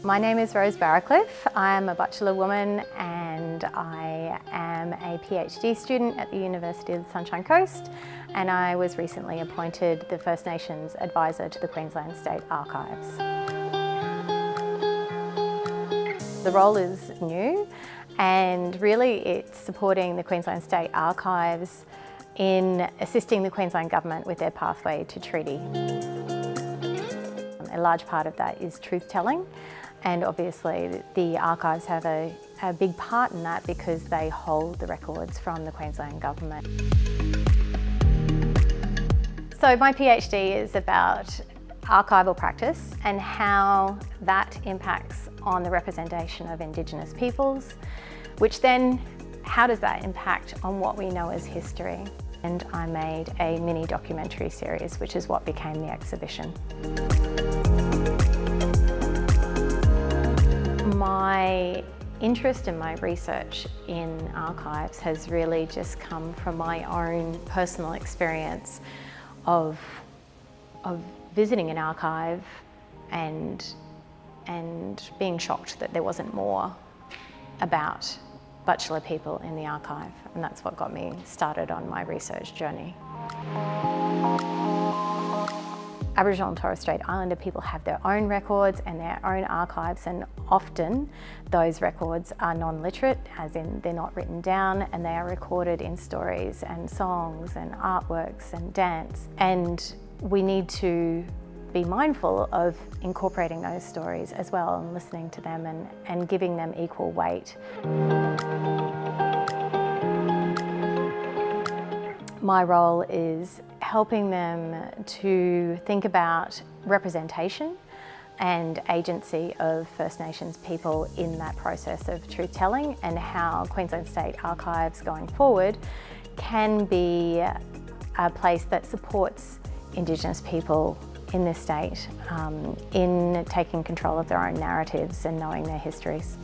My name is Rose Barrowcliffe. I'm a bachelor woman and I am a PhD student at the University of the Sunshine Coast, and I was recently appointed the First Nations Advisor to the Queensland State Archives. The role is new and really it's supporting the Queensland State Archives in assisting the Queensland Government with their pathway to treaty. A large part of that is truth-telling, and obviously the archives have a big part in that because they hold the records from the Queensland Government. So my PhD is about archival practice and how that impacts on the representation of Indigenous peoples, which then, how does that impact on what we know as history? And I made a mini documentary series, which is what became the exhibition. My interest and my research in archives has really just come from my own personal experience of visiting an archive and being shocked that there wasn't more about bachelor people in the archive, and that's what got me started on my research journey. Aboriginal and Torres Strait Islander people have their own records and their own archives, and often those records are non-literate, as in they're not written down, and they are recorded in stories and songs and artworks and dance. And we need to be mindful of incorporating those stories as well and listening to them and giving them equal weight. My role is helping them to think about representation and agency of First Nations people in that process of truth-telling, and how Queensland State Archives going forward can be a place that supports Indigenous people in this state in taking control of their own narratives and knowing their histories.